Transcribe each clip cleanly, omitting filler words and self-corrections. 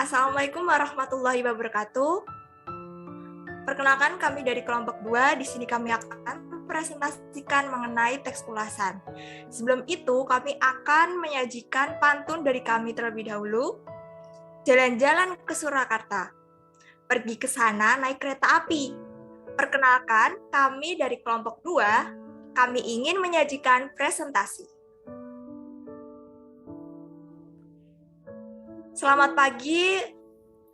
Assalamualaikum warahmatullahi wabarakatuh. Perkenalkan, kami dari kelompok 2. Di sini kami akan presentasikan mengenai teks ulasan. Sebelum itu, kami akan menyajikan pantun dari kami terlebih dahulu. Jalan-jalan ke Surakarta. Pergi ke sana naik kereta api. Perkenalkan, kami dari kelompok 2. Kami ingin menyajikan presentasi. Selamat pagi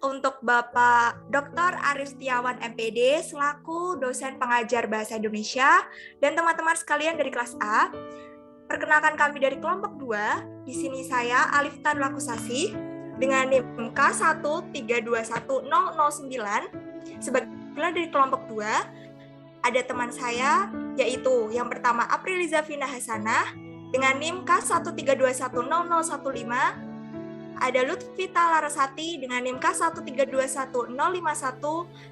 untuk Bapak Dr. Arif Setiawan MPD selaku dosen pengajar Bahasa Indonesia dan teman-teman sekalian dari kelas A. Perkenalkan, kami dari kelompok 2. Di sini saya Alif Tanlakusasi dengan NIM K1321009. Sebagai dari kelompok 2 ada teman saya yaitu yang pertama Apriliza Vina Hasanah dengan NIM K132100115. Ada Lutfita Larasati dengan NIM K1321051,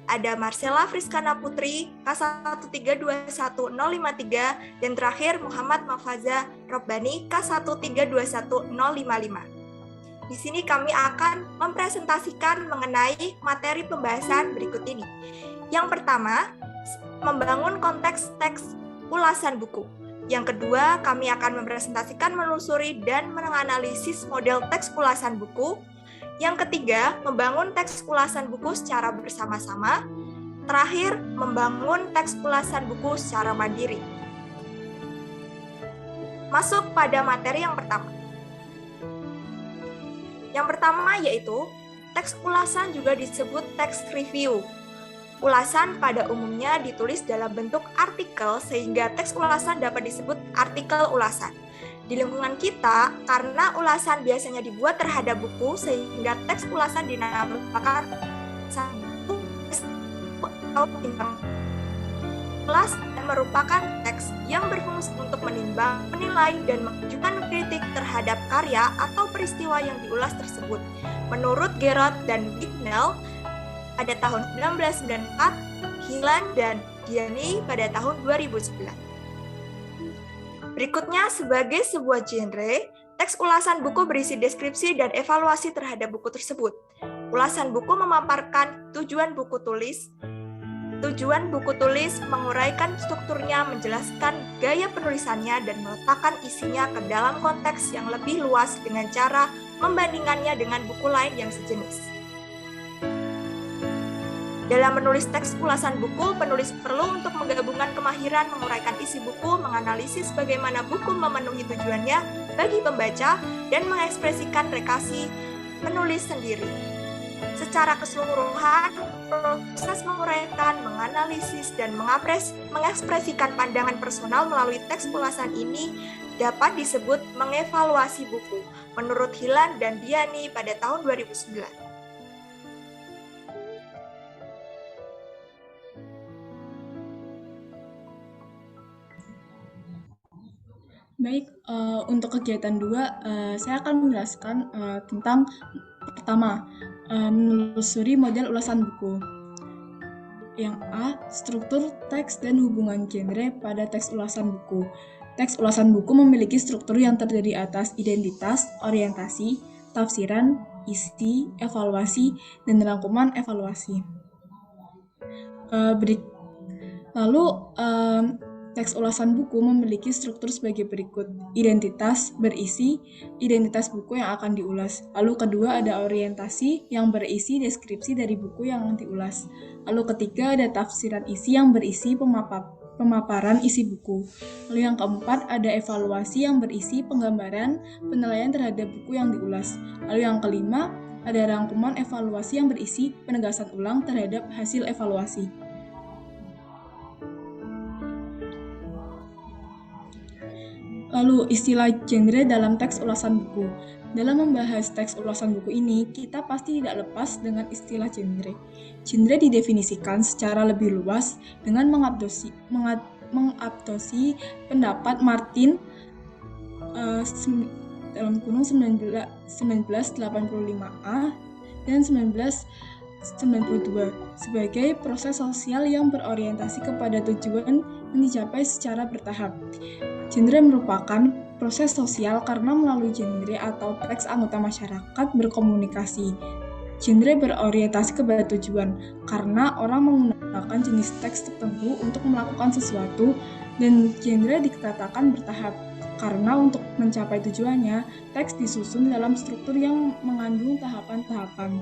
ada Marcella Friskana Putri K1321053, dan terakhir Muhammad Mafaza Robbani K1321055. Di sini kami akan mempresentasikan mengenai materi pembahasan berikut ini. Yang pertama, membangun konteks teks ulasan buku. Yang kedua, kami akan mempresentasikan, menelusuri, dan menganalisis model teks ulasan buku. Yang ketiga, membangun teks ulasan buku secara bersama-sama. Terakhir, membangun teks ulasan buku secara mandiri. Masuk pada materi yang pertama. Yang pertama yaitu, teks ulasan juga disebut teks review. Ulasan pada umumnya ditulis dalam bentuk artikel sehingga teks ulasan dapat disebut artikel ulasan. Di lingkungan kita, karena ulasan biasanya dibuat terhadap buku sehingga teks ulasan dinamakan satu atau timbang ulas dan merupakan teks yang berfungsi untuk menimbang, menilai, dan mengajukan kritik terhadap karya atau peristiwa yang diulas tersebut. Menurut Gerard dan Wittnell, pada tahun 1994, Hillan dan Diani pada tahun 2009. Berikutnya, sebagai sebuah genre, teks ulasan buku berisi deskripsi dan evaluasi terhadap buku tersebut. Ulasan buku memaparkan tujuan buku tulis. Tujuan buku tulis menguraikan strukturnya, menjelaskan gaya penulisannya, dan meletakkan isinya ke dalam konteks yang lebih luas dengan cara membandingkannya dengan buku lain yang sejenis. Dalam menulis teks ulasan buku, penulis perlu untuk menggabungkan kemahiran menguraikan isi buku, menganalisis bagaimana buku memenuhi tujuannya bagi pembaca, dan mengekspresikan rekasi penulis sendiri. Secara keseluruhan, proses menguraikan, menganalisis, dan mengekspresikan pandangan personal melalui teks ulasan ini dapat disebut mengevaluasi buku, menurut Hillan dan Diani pada tahun 2009. Baik, untuk kegiatan 2, saya akan menjelaskan tentang pertama, menelusuri model ulasan buku. Yang A, struktur teks dan hubungan genre pada teks ulasan buku. Teks ulasan buku memiliki struktur yang terdiri atas identitas, orientasi, tafsiran, isi, evaluasi, dan rangkuman evaluasi. Teks ulasan buku memiliki struktur sebagai berikut. Identitas berisi identitas buku yang akan diulas. Lalu kedua ada orientasi yang berisi deskripsi dari buku yang diulas. Lalu ketiga ada tafsiran isi yang berisi pemaparan isi buku. Lalu yang keempat ada evaluasi yang berisi penggambaran penilaian terhadap buku yang diulas. Lalu yang kelima ada rangkuman evaluasi yang berisi penegasan ulang terhadap hasil evaluasi. Lalu, istilah genre dalam teks ulasan buku. Dalam membahas teks ulasan buku ini, kita pasti tidak lepas dengan istilah genre. Genre didefinisikan secara lebih luas dengan mengadopsi pendapat Martin dalam kurung 1985A dan 1992 sebagai proses sosial yang berorientasi kepada tujuan yang dicapai secara bertahap. Genre merupakan proses sosial karena melalui genre atau teks anggota masyarakat berkomunikasi Genre berorientasi kepada tujuan, karena orang menggunakan jenis teks tertentu untuk melakukan sesuatu, dan genre dikatakan bertahap, karena untuk mencapai tujuannya, teks disusun dalam struktur yang mengandung tahapan-tahapan.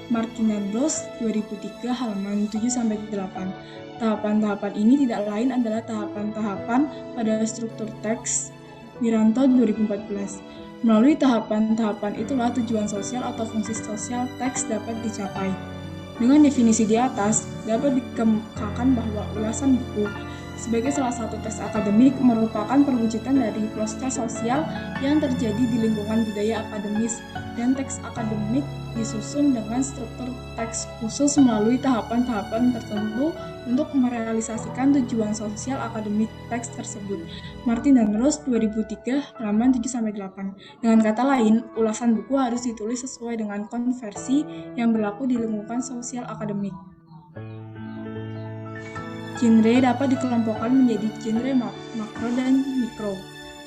Martin dan Rose, 2003, halaman 7-8. Tahapan-tahapan ini tidak lain adalah tahapan-tahapan pada struktur teks. Wiranto, 2014. Melalui tahapan-tahapan itulah tujuan sosial atau fungsi sosial teks dapat dicapai. Dengan definisi di atas, dapat dikemukakan bahwa ulasan buku sebagai salah satu teks akademik merupakan perwujudan dari proses sosial yang terjadi di lingkungan budaya akademis, dan teks akademik disusun dengan struktur teks khusus melalui tahapan-tahapan tertentu untuk merealisasikan tujuan sosial akademik teks tersebut. Martin dan Rose, 2003, halaman 7-8. Dengan kata lain, ulasan buku harus ditulis sesuai dengan konversi yang berlaku di lingkungan sosial akademik. Genre dapat dikelompokkan menjadi genre makro dan mikro.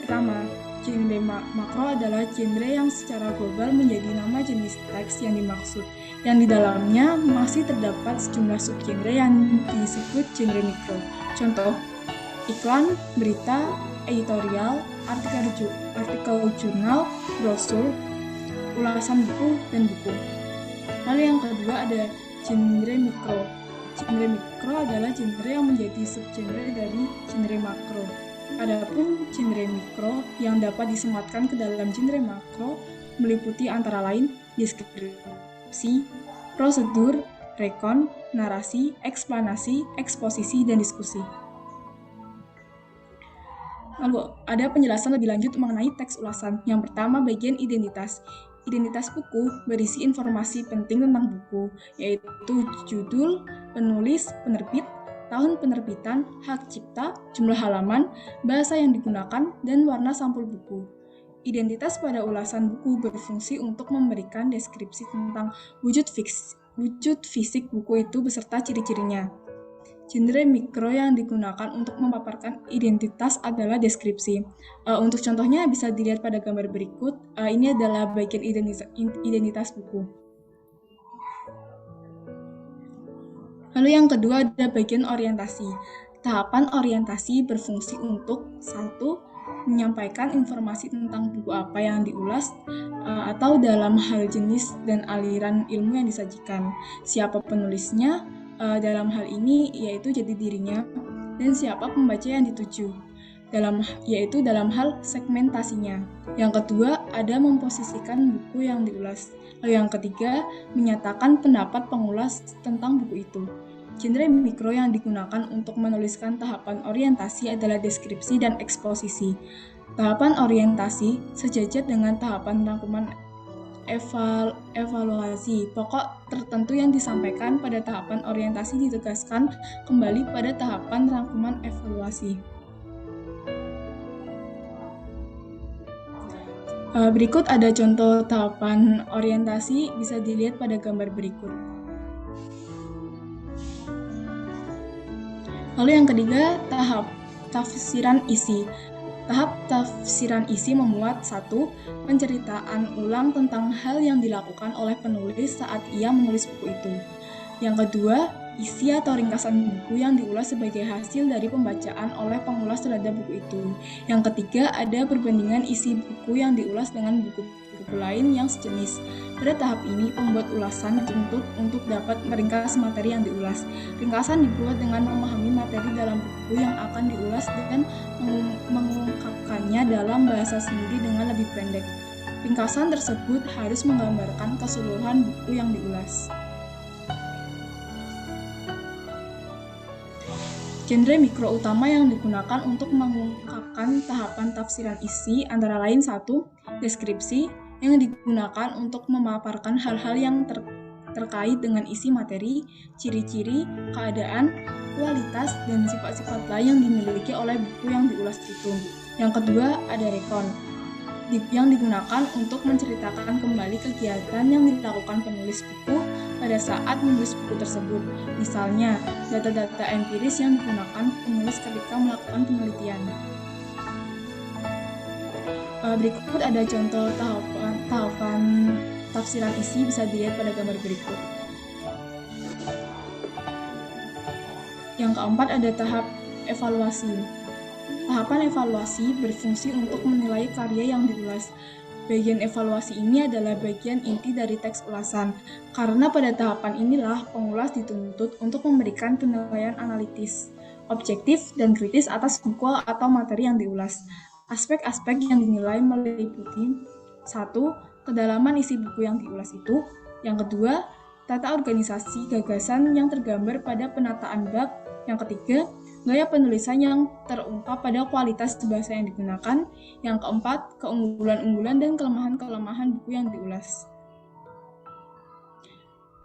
Pertama, genre makro adalah genre yang secara global menjadi nama jenis teks yang dimaksud, yang di dalamnya masih terdapat sejumlah subgenre yang disebut genre mikro. Contoh, iklan, berita, editorial, artikel jurnal, brosur, ulasan buku, dan buku. Lalu yang kedua ada genre mikro. Genre mikro adalah genre yang menjadi subgenre dari genre makro. Adapun genre mikro yang dapat disematkan ke dalam genre makro meliputi antara lain deskripsi, prosedur, rekon, narasi, eksplanasi, eksposisi, dan diskusi. Lalu ada penjelasan lebih lanjut mengenai teks ulasan. Yang pertama, bagian identitas. Identitas buku berisi informasi penting tentang buku, yaitu judul, penulis, penerbit, tahun penerbitan, hak cipta, jumlah halaman, bahasa yang digunakan, dan warna sampul buku. Identitas pada ulasan buku berfungsi untuk memberikan deskripsi tentang wujud fisik buku itu beserta ciri-cirinya. Genre mikro yang digunakan untuk memaparkan identitas adalah deskripsi. Untuk contohnya bisa dilihat pada gambar berikut. Ini adalah bagian identitas buku. Lalu yang kedua ada bagian orientasi. Tahapan orientasi berfungsi untuk 1. Menyampaikan informasi tentang buku apa yang diulas atau dalam hal jenis dan aliran ilmu yang disajikan, siapa penulisnya, dalam hal ini yaitu jati dirinya, dan siapa pembaca yang dituju, yaitu dalam hal segmentasinya. Yang kedua ada memposisikan buku yang diulas. Lalu yang ketiga menyatakan pendapat pengulas tentang buku itu. Genre mikro yang digunakan untuk menuliskan tahapan orientasi adalah deskripsi dan eksposisi. Tahapan orientasi sejajar dengan tahapan rangkuman evaluasi. Pokok tertentu yang disampaikan pada tahapan orientasi ditegaskan kembali pada tahapan rangkuman evaluasi. Berikut ada contoh tahapan orientasi, bisa dilihat pada gambar berikut. Lalu yang ketiga, tahap tafsiran isi. Tahap tafsiran isi memuat 1. Penceritaan ulang tentang hal yang dilakukan oleh penulis saat ia menulis buku itu. Yang kedua, isi atau ringkasan buku yang diulas sebagai hasil dari pembacaan oleh pengulas terhadap buku itu. Yang ketiga, ada perbandingan isi buku yang diulas dengan buku-buku lain yang sejenis. Pada tahap ini, pembuat ulasan dituntut untuk dapat meringkas materi yang diulas. Ringkasan dibuat dengan memahami materi dalam buku yang akan diulas dan mengungkapkannya dalam bahasa sendiri dengan lebih pendek. Ringkasan tersebut harus menggambarkan keseluruhan buku yang diulas. Genre mikro utama yang digunakan untuk mengungkapkan tahapan tafsiran isi antara lain 1. Deskripsi, yang digunakan untuk memaparkan hal-hal yang terkait dengan isi materi, ciri-ciri, keadaan, kualitas, dan sifat-sifat lain yang dimiliki oleh buku yang diulas itu. Yang kedua, ada rekon, yang digunakan untuk menceritakan kembali kegiatan yang dilakukan penulis buku pada saat menulis buku tersebut. Misalnya, data-data empiris yang digunakan penulis ketika melakukan penelitian. Berikut ada contoh tahapan tafsiran isi bisa dilihat pada gambar berikut. Yang keempat ada tahap evaluasi. Tahapan evaluasi berfungsi untuk menilai karya yang diulas. Bagian evaluasi ini adalah bagian inti dari teks ulasan, karena pada tahapan inilah pengulas dituntut untuk memberikan penilaian analitis, objektif, dan kritis atas buku atau materi yang diulas. Aspek-aspek yang dinilai meliputi 1. Kedalaman isi buku yang diulas itu. Yang kedua, tata organisasi gagasan yang tergambar pada penataan bab. Yang ketiga, gaya penulisan yang terungkap pada kualitas bahasa yang digunakan. Yang keempat, keunggulan-unggulan dan kelemahan-kelemahan buku yang diulas.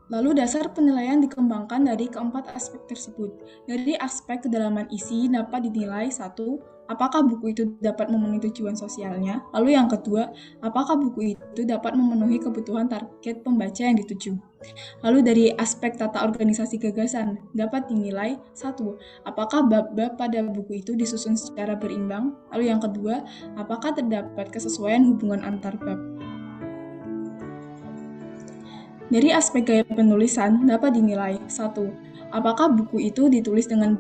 Lalu dasar penilaian dikembangkan dari keempat aspek tersebut. Dari aspek kedalaman isi dapat dinilai 1. Apakah buku itu dapat memenuhi tujuan sosialnya? Lalu yang kedua, apakah buku itu dapat memenuhi kebutuhan target pembaca yang dituju? Lalu dari aspek tata organisasi gagasan dapat dinilai 1. Apakah bab-bab pada buku itu disusun secara berimbang? Lalu yang kedua, apakah terdapat kesesuaian hubungan antar bab? Dari aspek gaya penulisan dapat dinilai 1. Apakah buku itu ditulis dengan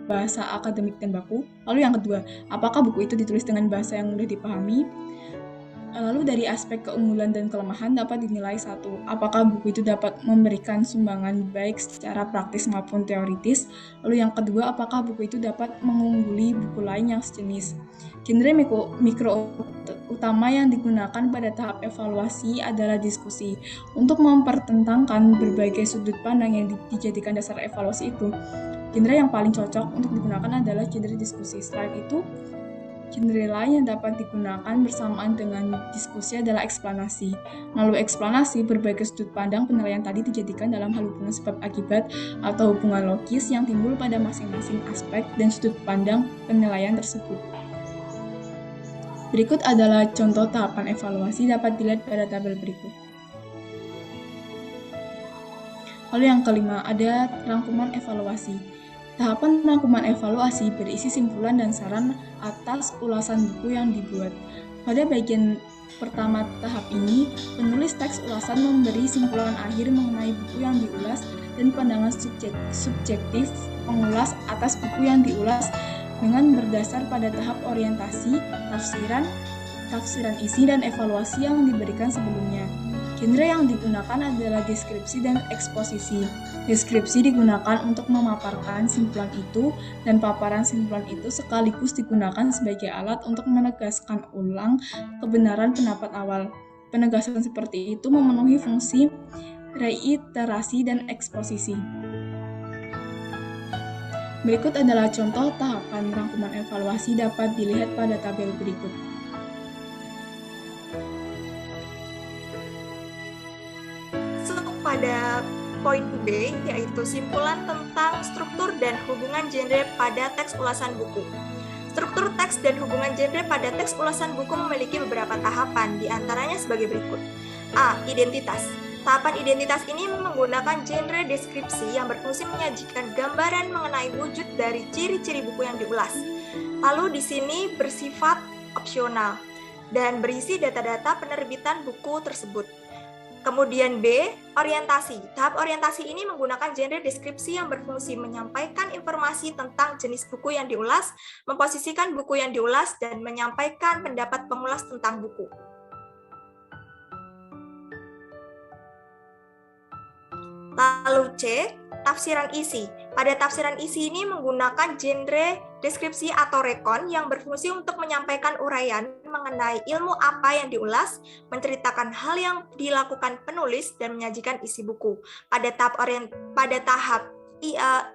bahasa akademik dan baku? Lalu yang kedua, apakah buku itu ditulis dengan bahasa yang mudah dipahami? Lalu dari aspek keunggulan dan kelemahan dapat dinilai 1. Apakah buku itu dapat memberikan sumbangan baik secara praktis maupun teoritis? Lalu yang kedua, apakah buku itu dapat mengungguli buku lain yang sejenis? Genre mikro utama yang digunakan pada tahap evaluasi adalah diskusi. Untuk mempertentangkan berbagai sudut pandang yang dijadikan dasar evaluasi itu, genre yang paling cocok untuk digunakan adalah genre diskusi. Selain itu, genre lain yang dapat digunakan bersamaan dengan diskusi adalah eksplanasi. Melalui eksplanasi, berbagai sudut pandang penilaian tadi dijadikan dalam hal hubungan sebab akibat atau hubungan logis yang timbul pada masing-masing aspek dan sudut pandang penilaian tersebut. Berikut adalah contoh tahapan evaluasi dapat dilihat pada tabel berikut. Lalu yang kelima, ada rangkuman evaluasi. Tahapan rangkuman evaluasi berisi simpulan dan saran atas ulasan buku yang dibuat. Pada bagian pertama tahap ini, penulis teks ulasan memberi simpulan akhir mengenai buku yang diulas dan pandangan subjektif pengulas atas buku yang diulas dengan berdasar pada tahap orientasi, tafsiran isi, dan evaluasi yang diberikan sebelumnya. Genre yang digunakan adalah deskripsi dan eksposisi. Deskripsi digunakan untuk memaparkan simpulan itu, dan paparan simpulan itu sekaligus digunakan sebagai alat untuk menegaskan ulang kebenaran pendapat awal. Penegasan seperti itu memenuhi fungsi reiterasi dan eksposisi. Berikut adalah contoh tahapan rangkuman evaluasi dapat dilihat pada tabel berikut. Pada poin B, yaitu simpulan tentang struktur dan hubungan genre pada teks ulasan buku. Struktur teks dan hubungan genre pada teks ulasan buku memiliki beberapa tahapan, di antaranya sebagai berikut. A. Identitas. Tahapan identitas ini menggunakan genre deskripsi yang berfungsi menyajikan gambaran mengenai wujud dari ciri-ciri buku yang diulas. Lalu di sini bersifat opsional dan berisi data-data penerbitan buku tersebut. Kemudian B, orientasi. Tahap orientasi ini menggunakan genre deskripsi yang berfungsi menyampaikan informasi tentang jenis buku yang diulas, memposisikan buku yang diulas, dan menyampaikan pendapat pengulas tentang buku. Lalu C, tafsiran isi. Pada tafsiran isi ini menggunakan genre deskripsi atau rekon yang berfungsi untuk menyampaikan uraian mengenai ilmu apa yang diulas, menceritakan hal yang dilakukan penulis, dan menyajikan isi buku. Pada tahap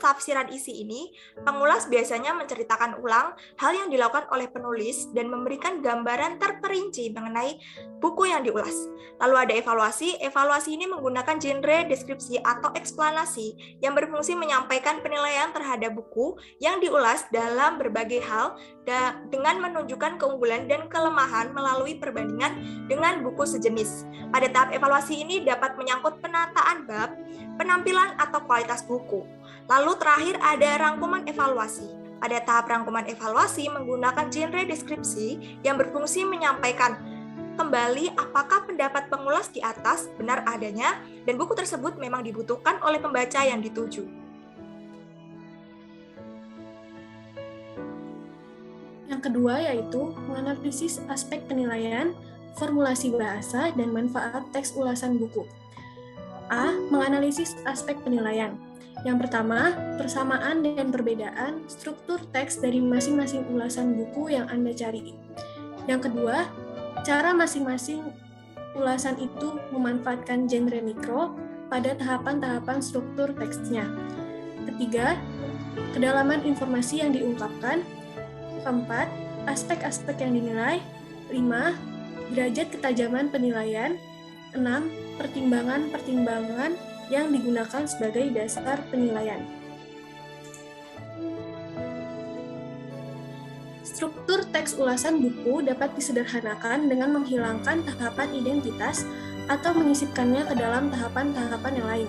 tafsiran isi ini, pengulas biasanya menceritakan ulang hal yang dilakukan oleh penulis dan memberikan gambaran terperinci mengenai buku yang diulas. Lalu ada evaluasi. Evaluasi ini menggunakan genre deskripsi atau eksplanasi yang berfungsi menyampaikan penilaian terhadap buku yang diulas dalam berbagai hal dengan menunjukkan keunggulan dan kelemahan melalui perbandingan dengan buku sejenis. Pada tahap evaluasi ini dapat menyangkut penataan bab, penampilan atau kualitas buku. Lalu terakhir ada rangkuman evaluasi. Pada tahap rangkuman evaluasi menggunakan genre deskripsi yang berfungsi menyampaikan kembali apakah pendapat pengulas di atas benar adanya dan buku tersebut memang dibutuhkan oleh pembaca yang dituju. Yang kedua yaitu menganalisis aspek penilaian, formulasi bahasa, dan manfaat teks ulasan buku. A. Menganalisis aspek penilaian. Yang pertama, persamaan dan perbedaan struktur teks dari masing-masing ulasan buku yang Anda cari. Yang kedua, cara masing-masing ulasan itu memanfaatkan genre mikro pada tahapan-tahapan struktur teksnya. Ketiga, kedalaman informasi yang diungkapkan. Keempat, aspek-aspek yang dinilai. 5. Derajat ketajaman penilaian. 6. Pertimbangan-pertimbangan yang digunakan sebagai dasar penilaian. Struktur teks ulasan buku dapat disederhanakan dengan menghilangkan tahapan identitas atau menyisipkannya ke dalam tahapan-tahapan yang lain.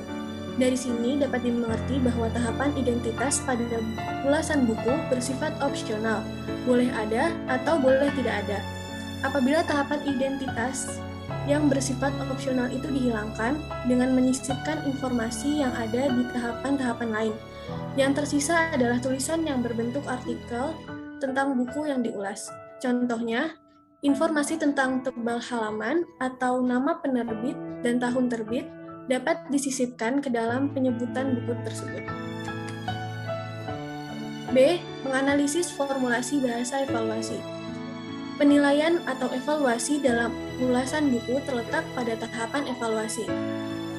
Dari sini dapat dimengerti bahwa tahapan identitas pada ulasan buku bersifat opsional, boleh ada atau boleh tidak ada. Apabila tahapan identitas yang bersifat opsional itu dihilangkan dengan menyisipkan informasi yang ada di tahapan-tahapan lain. Yang tersisa adalah tulisan yang berbentuk artikel tentang buku yang diulas. Contohnya, informasi tentang tebal halaman atau nama penerbit dan tahun terbit dapat disisipkan ke dalam penyebutan buku tersebut. B. Menganalisis formulasi bahasa evaluasi. Penilaian atau evaluasi dalam ulasan buku terletak pada tahapan evaluasi.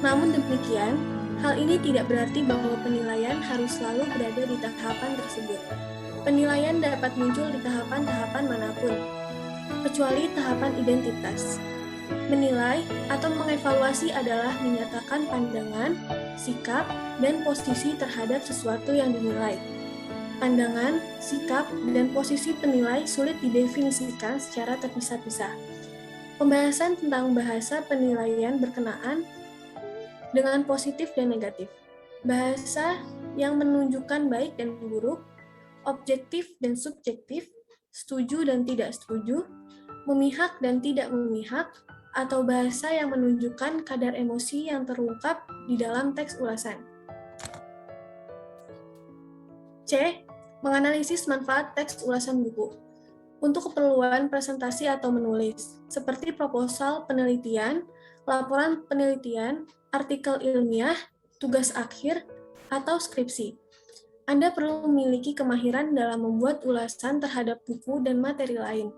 Namun demikian, hal ini tidak berarti bahwa penilaian harus selalu berada di tahapan tersebut. Penilaian dapat muncul di tahapan-tahapan manapun, kecuali tahapan identitas. Menilai atau mengevaluasi adalah menyatakan pandangan, sikap, dan posisi terhadap sesuatu yang dinilai. Pandangan, sikap, dan posisi penilai sulit didefinisikan secara terpisah-pisah. Pembahasan tentang bahasa penilaian berkenaan dengan positif dan negatif. Bahasa yang menunjukkan baik dan buruk, objektif dan subjektif, setuju dan tidak setuju, memihak dan tidak memihak, atau bahasa yang menunjukkan kadar emosi yang terungkap di dalam teks ulasan. C. Menganalisis manfaat teks ulasan buku untuk keperluan presentasi atau menulis, seperti proposal penelitian, laporan penelitian, artikel ilmiah, tugas akhir, atau skripsi. Anda perlu memiliki kemahiran dalam membuat ulasan terhadap buku dan materi lain.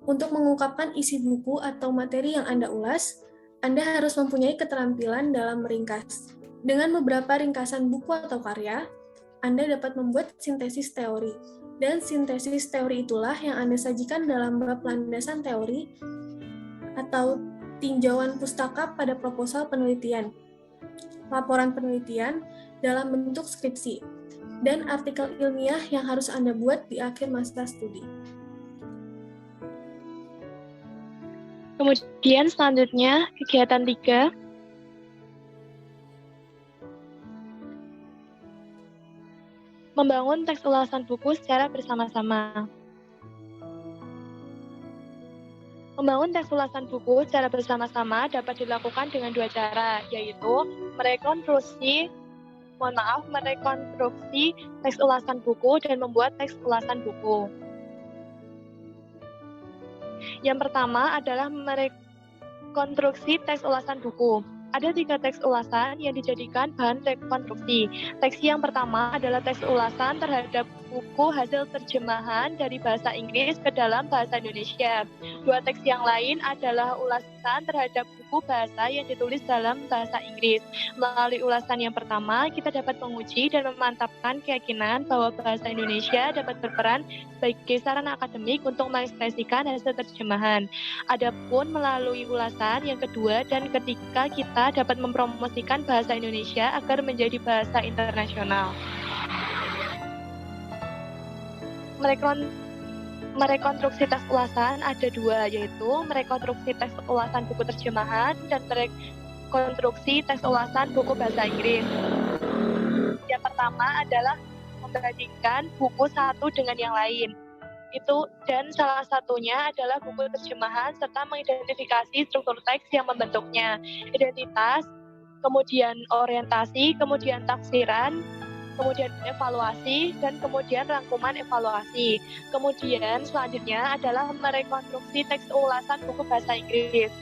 Untuk mengungkapkan isi buku atau materi yang Anda ulas, Anda harus mempunyai keterampilan dalam meringkas. Dengan beberapa ringkasan buku atau karya, Anda dapat membuat sintesis teori, dan sintesis teori itulah yang Anda sajikan dalam bab landasan teori atau tinjauan pustaka pada proposal penelitian, laporan penelitian dalam bentuk skripsi, dan artikel ilmiah yang harus Anda buat di akhir masa studi. Kemudian selanjutnya, kegiatan 3, membangun teks ulasan buku secara bersama-sama. Membangun teks ulasan buku secara bersama-sama dapat dilakukan dengan dua cara, yaitu merekonstruksi teks ulasan buku dan membuat teks ulasan buku. Yang pertama adalah merekonstruksi teks ulasan buku. Ada 3 teks ulasan yang dijadikan bahan rekonstruksi. Teks yang pertama adalah teks ulasan terhadap buku hasil terjemahan dari bahasa Inggris ke dalam bahasa Indonesia. 2 teks yang lain adalah ulasan terhadap buku bahasa yang ditulis dalam bahasa Inggris. Melalui ulasan yang pertama, kita dapat menguji dan memantapkan keyakinan bahwa bahasa Indonesia dapat berperan sebagai sarana akademik untuk mengekspresikan hasil terjemahan. Adapun melalui ulasan yang kedua dan ketiga, kita dapat mempromosikan bahasa Indonesia agar menjadi bahasa internasional. Merekonstruksi teks ulasan ada 2, yaitu merekonstruksi teks ulasan buku terjemahan dan merekonstruksi teks ulasan buku bahasa Inggris. Yang pertama adalah membandingkan buku satu dengan yang lain. Itu dan salah satunya adalah buku terjemahan serta mengidentifikasi struktur teks yang membentuknya. Identitas, kemudian orientasi, kemudian tafsiran, kemudian evaluasi, dan kemudian rangkuman evaluasi. Kemudian selanjutnya adalah merekonstruksi teks ulasan buku bahasa Inggris,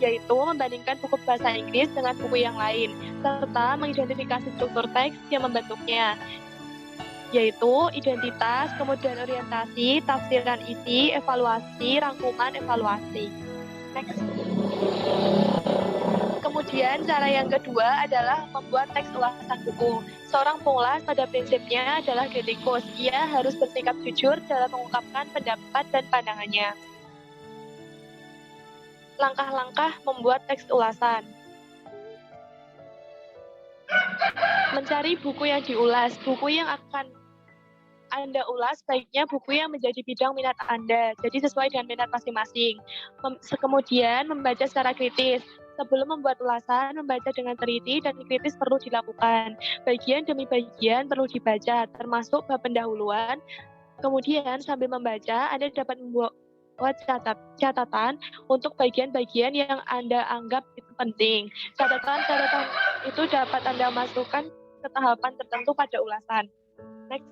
yaitu membandingkan buku bahasa Inggris dengan buku yang lain, serta mengidentifikasi struktur teks yang membentuknya, yaitu identitas, kemudian orientasi, tafsiran isi, evaluasi, rangkuman evaluasi. Next. Kemudian cara yang kedua adalah membuat teks ulasan buku. Seorang pengulas pada prinsipnya adalah kritikus. Ia harus bersikap jujur dalam mengungkapkan pendapat dan pandangannya. Langkah-langkah membuat teks ulasan. Mencari buku yang diulas. Buku yang akan Anda ulas baiknya buku yang menjadi bidang minat Anda, jadi sesuai dengan minat masing-masing. Kemudian membaca secara kritis. Sebelum membuat ulasan, membaca dengan teliti dan kritis perlu dilakukan. Bagian demi bagian perlu dibaca, termasuk bab pendahuluan. Kemudian sambil membaca, Anda dapat membuat catatan untuk bagian-bagian yang Anda anggap itu penting. Catatan-catatan itu dapat Anda masukkan ke tahapan tertentu pada ulasan. Next.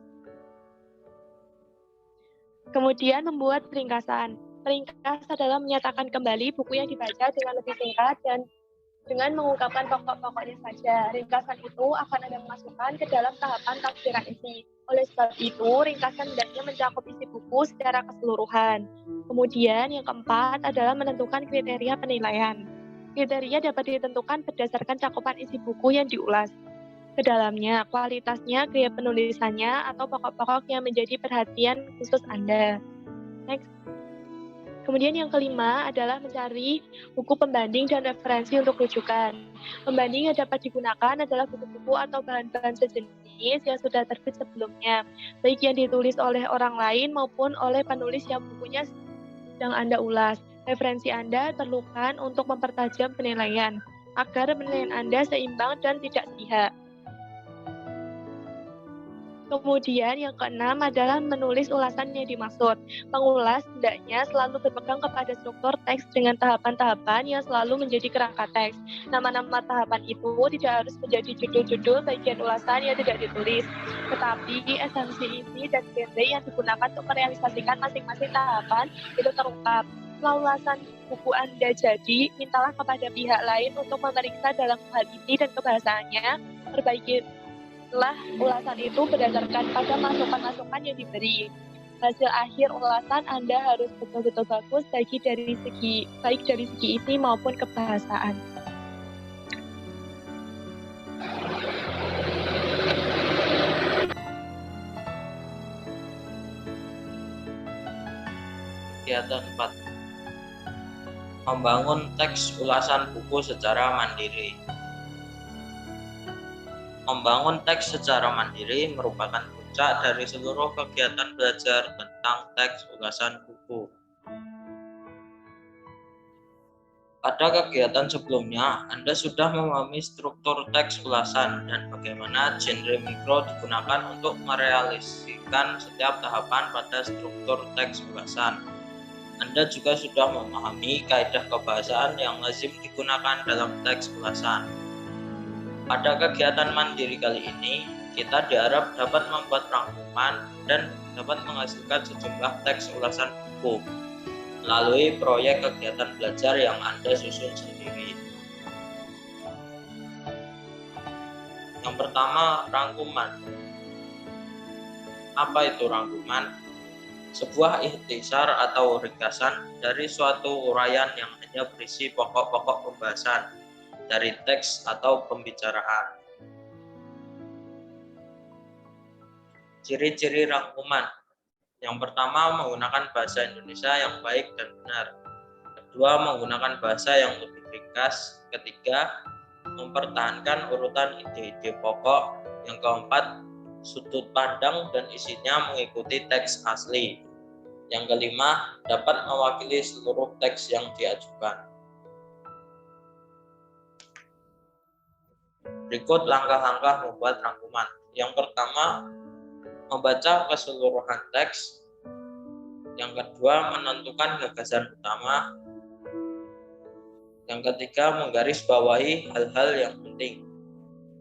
Kemudian membuat ringkasan. Ringkas adalah menyatakan kembali buku yang dibaca dengan lebih singkat dan dengan mengungkapkan pokok-pokoknya saja. Ringkasan itu akan Anda masukkan ke dalam tahapan tafsiran isi. Oleh sebab itu, ringkasan hendaknya mencakup isi buku secara keseluruhan. Kemudian yang keempat adalah menentukan kriteria penilaian. Kriteria dapat ditentukan berdasarkan cakupan isi buku yang diulas ke dalamnya, kualitasnya, gaya penulisannya, atau pokok-pokok yang menjadi perhatian khusus Anda. Next. Kemudian yang kelima adalah mencari buku pembanding dan referensi untuk rujukan. Pembanding yang dapat digunakan adalah buku-buku atau bahan-bahan sejenis yang sudah terbit sebelumnya, baik yang ditulis oleh orang lain maupun oleh penulis yang bukunya sedang Anda ulas. Referensi Anda perlukan untuk mempertajam penilaian, agar penilaian Anda seimbang dan tidak sepihak. Kemudian yang keenam adalah menulis ulasan yang dimaksud. Pengulas hendaknya selalu berpegang kepada struktur teks dengan tahapan-tahapan yang selalu menjadi kerangka teks. Nama-nama tahapan itu tidak harus menjadi judul-judul bagian ulasan yang tidak ditulis, tetapi esensi isi dan genre yang digunakan untuk merealisasikan masing-masing tahapan itu terungkap. Setelah ulasan buku Anda jadi, mintalah kepada pihak lain untuk memeriksa dalam hal isi dan kebahasaannya, perbaiki ulasan itu berdasarkan pada masukan-masukan yang diberi. Hasil akhir ulasan Anda harus betul-betul bagus baik dari segi isi maupun kebahasaan. Kegiatan 4. Membangun teks ulasan buku secara mandiri. Membangun teks secara mandiri merupakan puncak dari seluruh kegiatan belajar tentang teks ulasan buku. Pada kegiatan sebelumnya, Anda sudah memahami struktur teks ulasan dan bagaimana genre mikro digunakan untuk merealisasikan setiap tahapan pada struktur teks ulasan. Anda juga sudah memahami kaidah kebahasaan yang lazim digunakan dalam teks ulasan. Pada kegiatan mandiri kali ini, kita diharap dapat membuat rangkuman dan dapat menghasilkan sejumlah teks ulasan buku melalui proyek kegiatan belajar yang Anda susun sendiri. Yang pertama, rangkuman. Apa itu rangkuman? Sebuah ikhtisar atau ringkasan dari suatu uraian yang hanya berisi pokok-pokok pembahasan dari teks atau pembicaraan. Ciri-ciri rangkuman. Yang pertama, menggunakan bahasa Indonesia yang baik dan benar. Kedua, menggunakan bahasa yang lebih ringkas. Ketiga, mempertahankan urutan ide-ide pokok. Yang keempat, sudut pandang dan isinya mengikuti teks asli. Yang kelima, dapat mewakili seluruh teks yang diajukan. Berikut langkah-langkah membuat rangkuman. Yang pertama, membaca keseluruhan teks. Yang kedua, menentukan gagasan utama. Yang ketiga, menggarisbawahi hal-hal yang penting.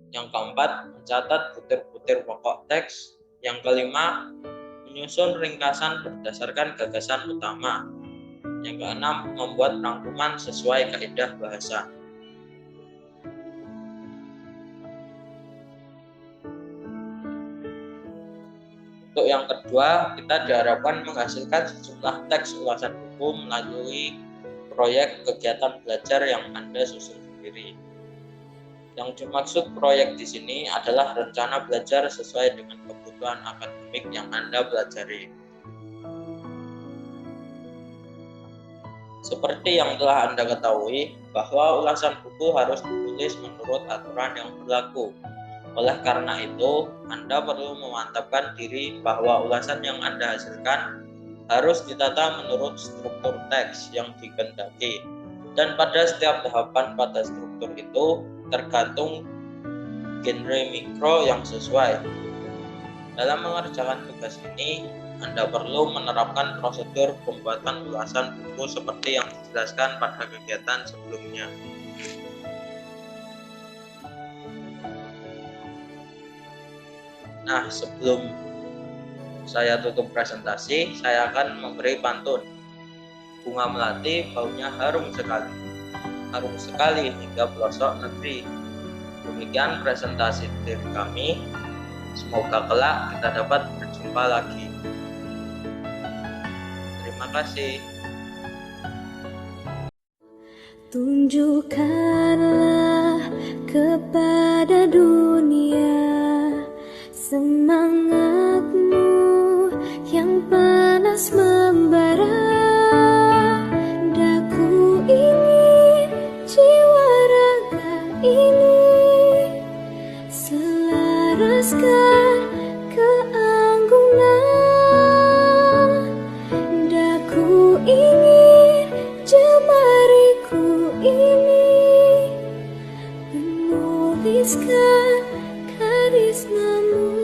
Yang keempat, mencatat butir-butir pokok teks. Yang kelima, menyusun ringkasan berdasarkan gagasan utama. Yang keenam, membuat rangkuman sesuai kaidah bahasa. Untuk yang kedua, kita diharapkan menghasilkan sejumlah teks ulasan buku melalui proyek kegiatan belajar yang Anda susun sendiri. Yang dimaksud proyek di sini adalah rencana belajar sesuai dengan kebutuhan akademik yang Anda pelajari. Seperti yang telah Anda ketahui, bahwa ulasan buku harus ditulis menurut aturan yang berlaku. Oleh karena itu, Anda perlu memantapkan diri bahwa ulasan yang Anda hasilkan harus ditata menurut struktur teks yang dikehendaki. Dan pada setiap tahapan pada struktur itu tergantung genre mikro yang sesuai. Dalam mengerjakan tugas ini, Anda perlu menerapkan prosedur pembuatan ulasan buku seperti yang dijelaskan pada kegiatan sebelumnya. Nah, sebelum saya tutup presentasi, saya akan memberi pantun. Bunga melati baunya harum sekali hingga pelosok negeri. Demikian presentasi dari kami. Semoga kelak kita dapat berjumpa lagi. Terima kasih. Tunjukkanlah kepada dunia semangatmu yang panas membara. Daku ingin jiwa raga ini selaraskan keanggunan. Daku ingin jemariku ini menuliskan karismamu.